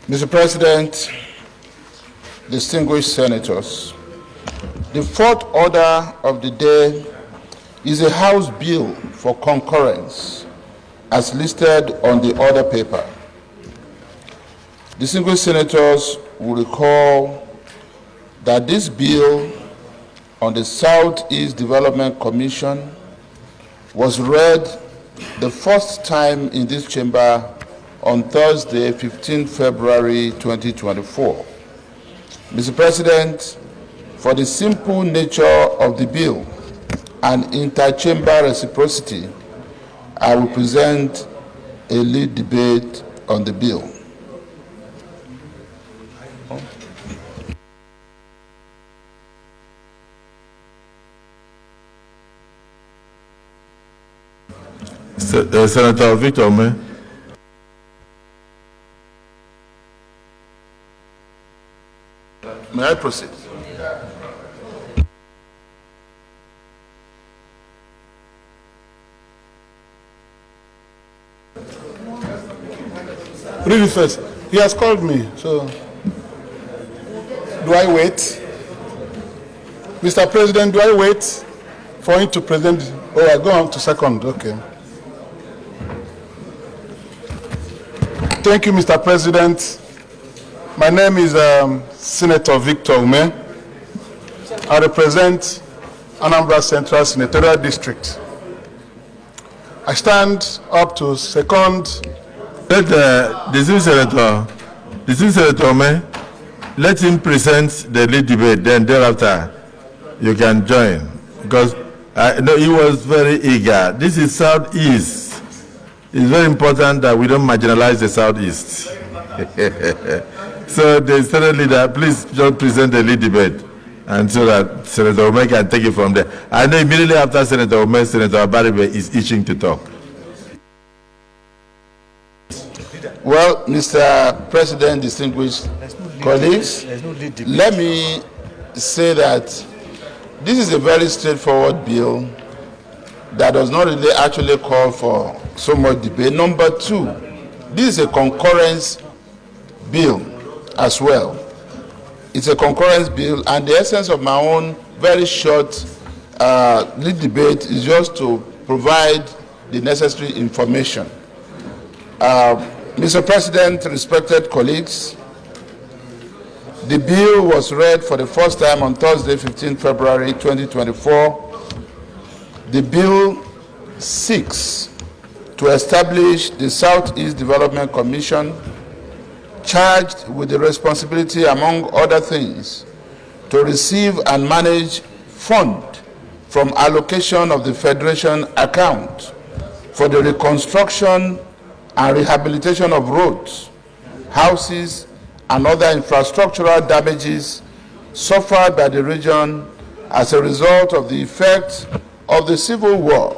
Mr. President, distinguished senators, the fourth order of the day is a House bill for concurrence as listed on the order paper. Distinguished senators will recall that this bill on the Southeast Development Commission was read the first time in this chamber on Thursday, 15 February 2024. Mr. President, for the simple nature of the bill and inter-chamber reciprocity, I will present a lead debate on the bill. Senator Victor Umeh. May I proceed? Read it first. He has called me, so do I wait? Mr. President, do I wait for him to present? Oh, I go on to second, okay. Thank you, Mr. President. My name is Senator Victor Umeh. I represent Anambra Central Senatorial District. I stand up to second. Let the Senator Umeh, let him present the lead debate, then thereafter you can join. Because no, he was very eager. This is Southeast. It's very important that we don't marginalize the Southeast. So the Senate leader, please just present the lead debate, and so that Senator Umeh can take it from there. I know immediately after Senator Umeh, Senator Baribe is itching to talk. Well, Mr. President, distinguished colleagues, let me say that this is a very straightforward bill that does not really actually call for so much debate. Number two, this is a concurrence bill as well. It's a concurrence bill, and the essence of my own very short lead debate is just to provide the necessary information. Mr. President, respected colleagues, the bill was read for the first time on Thursday, 15 February 2024. The bill seeks to establish the Southeast Development Commission, charged with the responsibility, among other things, to receive and manage fund from allocation of the Federation account for the reconstruction and rehabilitation of roads, houses, and other infrastructural damages suffered by the region as a result of the effects of the Civil War,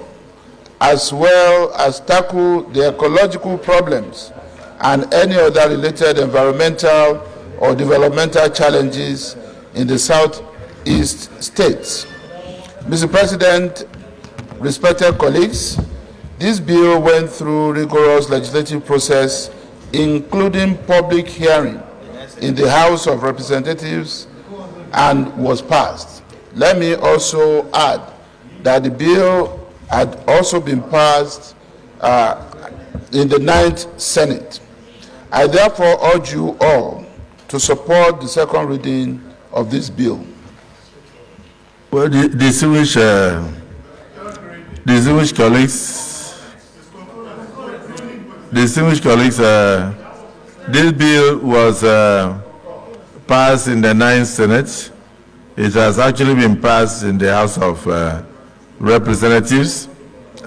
as well as tackle the ecological problems and any other related environmental or developmental challenges in the Southeast states. Mr. President, respected colleagues, this bill went through rigorous legislative process, including public hearing in the House of Representatives, and was passed. Let me also add that the bill had also been passed in the 9th Senate. I therefore urge you all to support the second reading of this bill. Well, distinguished colleagues, this bill was passed in the 9th Senate. It has actually been passed in the House of Representatives,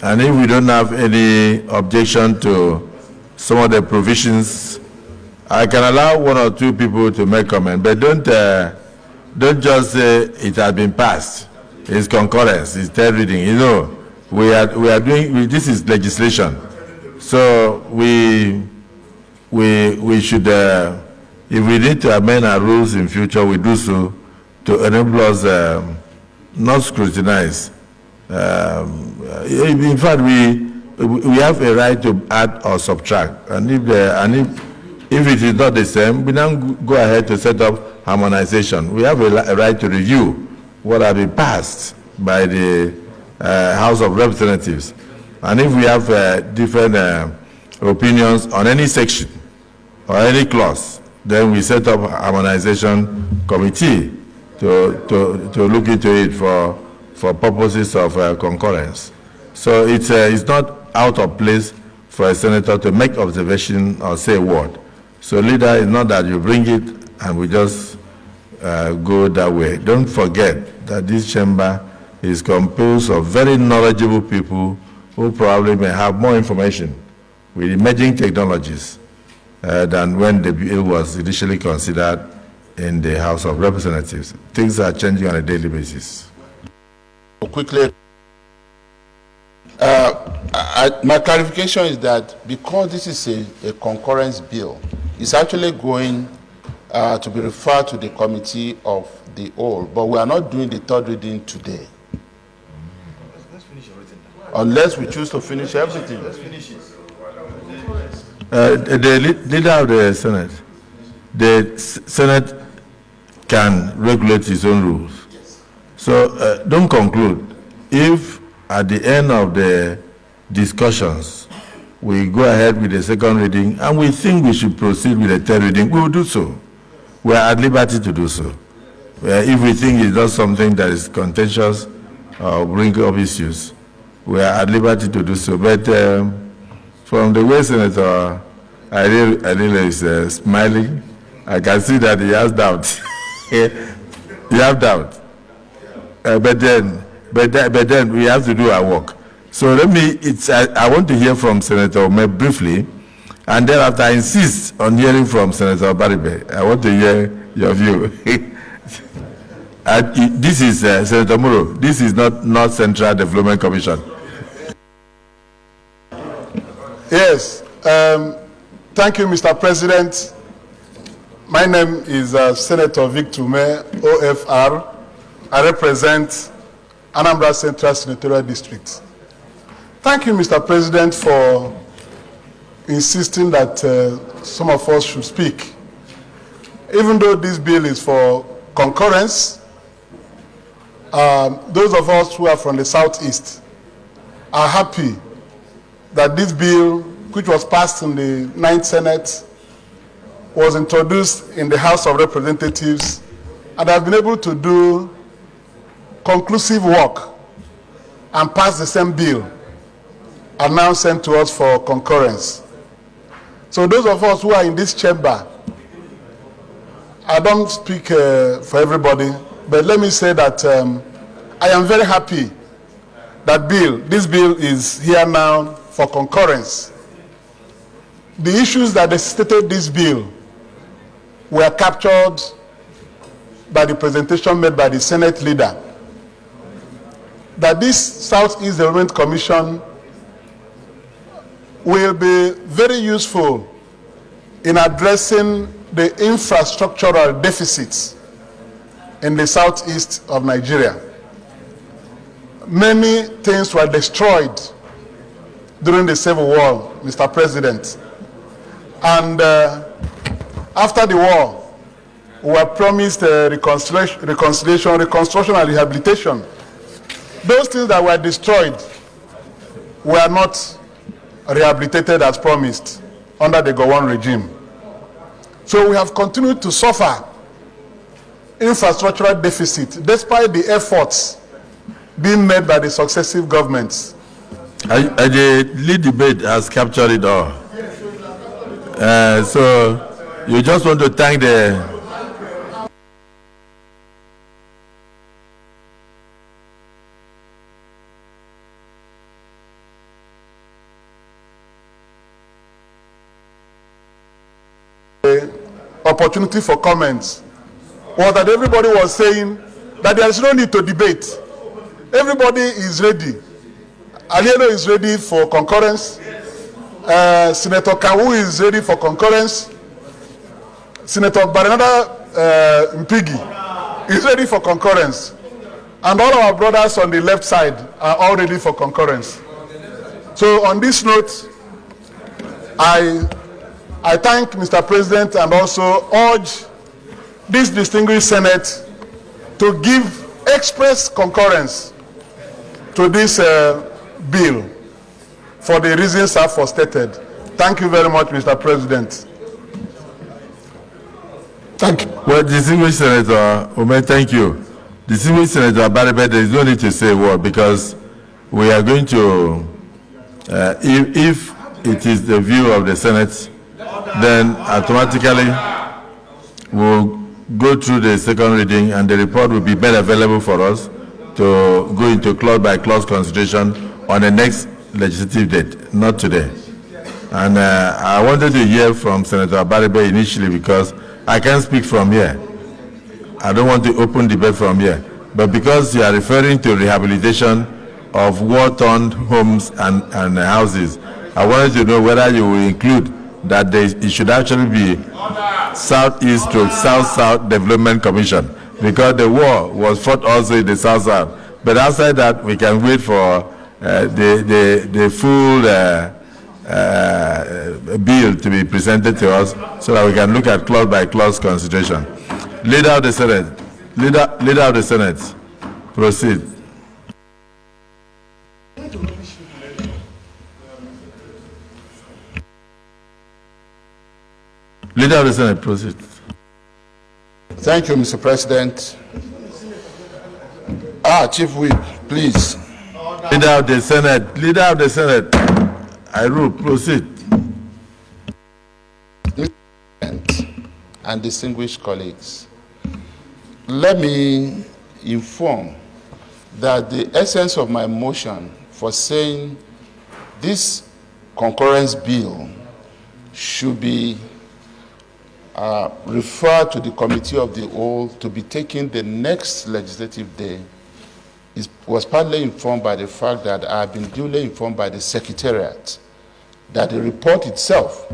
and if we don't have any objection to some of the provisions, I can allow one or two people to make comment, but don't just say it has been passed. It's concurrence, it's third reading. You know, we are doing this is legislation, so we should if we need to amend our rules in future, we do so to enable us not scrutinize. In fact, we have a right to add or subtract, and if If it is not the same, we now go ahead to set up harmonization. We have a right to review what have been passed by the House of Representatives. And if we have different opinions on any section or any clause, then we set up a harmonization committee to look into it for purposes of concurrence. So it's not out of place for a senator to make observation or say a word. So leader, it's not that you bring it and we just go that way. Don't forget that this chamber is composed of very knowledgeable people who probably may have more information with emerging technologies than when the bill was initially considered in the House of Representatives. Things are changing on a daily basis. Quickly, my clarification is that because this is a concurrence bill, it's actually going to be referred to the committee of the whole, but we are not doing the third reading today. Unless we choose to finish everything. The leader of the Senate, the Senate can regulate its own rules. So don't conclude. If at the end of the discussions, we go ahead with the second reading and we think we should proceed with the third reading, we will do so. We are at liberty to do so. If we think it's not something that is contentious or bring up issues, we are at liberty to do so. But from the way Senator Adele is smiling, I can see that he has doubt. He has doubt. But then we have to do our work. So I want to hear from Senator Umeh briefly, and then after I insist on hearing from Senator Bamidele, I want to hear your view. This is Senator Muro. This is not North Central Development Commission. Yes. Thank you, Mr. President. My name is Senator Victor Umeh, OFR. I represent Anambra Central Senatorial District. Thank you, Mr. President, for insisting that some of us should speak. Even though this bill is for concurrence, those of us who are from the Southeast are happy that this bill, which was passed in the 9th Senate, was introduced in the House of Representatives, and have been able to do conclusive work and pass the same bill, are now sent to us for concurrence. So those of us who are in this chamber, I don't speak for everybody, but let me say that I am very happy that this bill is here now for concurrence. The issues that necessitated this bill were captured by the presentation made by the Senate leader, that this Southeast Development Commission will be very useful in addressing the infrastructural deficits in the southeast of Nigeria. Many things were destroyed during the Civil War, Mr. President. And after the war, we were promised reconciliation, reconstruction, and rehabilitation. Those things that were destroyed were not rehabilitated as promised under the Gowon regime. So we have continued to suffer infrastructural deficit despite the efforts being made by the successive governments. The lead debate has captured it all. So you just want to thank the opportunity for comments was that everybody was saying that there is no need to debate. Everybody is ready. Alieno is ready for concurrence. Senator Kawu is ready for concurrence. Senator Baranada Mpigi is ready for concurrence. And all our brothers on the left side are all ready for concurrence. So on this note, I I thank Mr. President and also urge this distinguished Senate to give express concurrence to this bill for the reasons I've stated. Thank you very much, Mr. President. Thank you. Well, distinguished Senator Umeh, thank you. Distinguished Senator Bamidele, there is no need to say a word because we are going to, if it is the view of the Senate, then automatically we'll go through the second reading and the report will be made available for us to go into clause by clause consideration on the next legislative date, not today. And I wanted to hear from Senator Bamidele initially because I can't speak from here. I don't want to open debate from here. But because you are referring to rehabilitation of war-torn homes and houses, I wanted to know whether you will include that it should actually be Southeast to South-South Development Commission because the war was fought also in the South-South. But outside that, we can wait for the full bill to be presented to us so that we can look at clause by clause consideration. Leader of the Senate, Leader of the Senate, proceed. Leader of the Senate, proceed. Thank you, Mr. President. Chief Whip, please. Leader of the Senate, I rule, proceed. And distinguished colleagues, let me inform that the essence of my motion for saying this concurrence bill should be referred to the Committee of the Whole to be taken the next legislative day was partly informed by the fact that I have been duly informed by the Secretariat that the report itself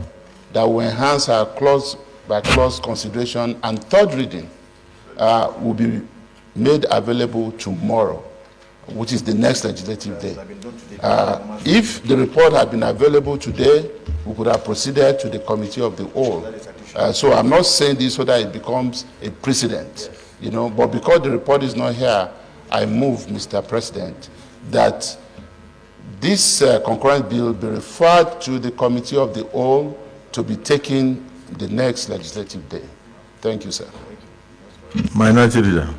that will enhance our clause by clause consideration and third reading will be made available tomorrow, which is the next legislative day. If the report had been available today, we could have proceeded to the Committee of the Whole. So I'm not saying this so that it becomes a precedent, but because the report is not here, I move, Mr. President, that this concurrent bill be referred to the Committee of the Whole to be taken the next legislative day. Thank you, sir. Minority Leader.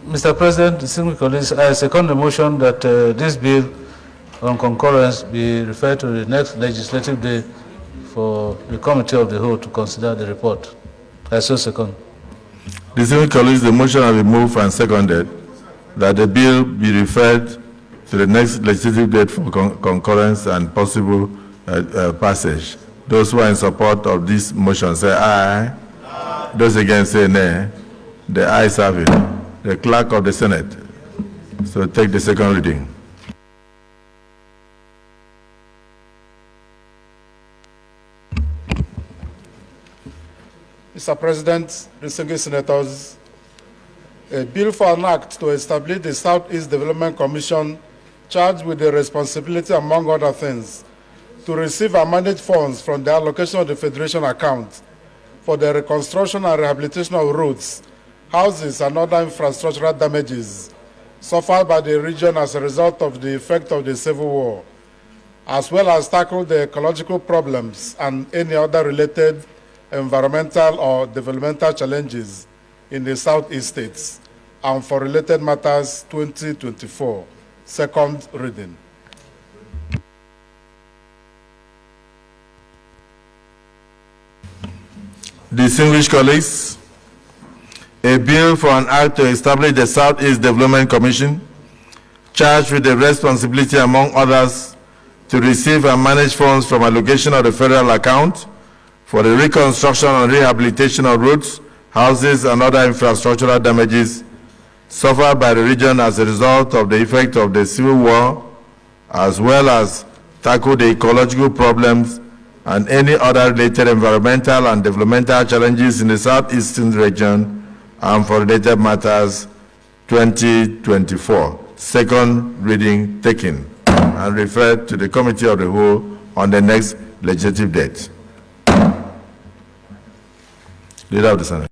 Mr. President, distinguished colleagues, I second the motion that this bill on concurrence be referred to the next legislative day for the Committee of the Whole to consider the report. I so second. Distinguished colleagues, the motion has been moved and seconded that the bill be referred to the next legislative date for concurrence and possible passage. Those who are in support of this motion say aye. Aye. Those against say nay. The ayes have it. The clerk of the Senate. So take the second reading. Mr. President, distinguished senators, a bill for an act to establish the Southeast Development Commission charged with the responsibility, among other things, to receive and manage funds from the allocation of the Federation account for the reconstruction and rehabilitation of roads, houses, and other infrastructural damages suffered by the region as a result of the effect of the Civil War, as well as tackle the ecological problems and any other related environmental or developmental challenges in the Southeast states, and for related matters 2024. Second reading. Distinguished colleagues, a bill for an act to establish the Southeast Development Commission, charged with the responsibility, among others, to receive and manage funds from allocation of the federal account for the reconstruction and rehabilitation of roads, houses, and other infrastructural damages suffered by the region as a result of the effect of the Civil War, as well as tackle the ecological problems and any other related environmental and developmental challenges in the Southeastern region, and for related matters 2024. Second reading taken. and referred to the Committee of the Whole on the next legislative date. Leader of the Senate.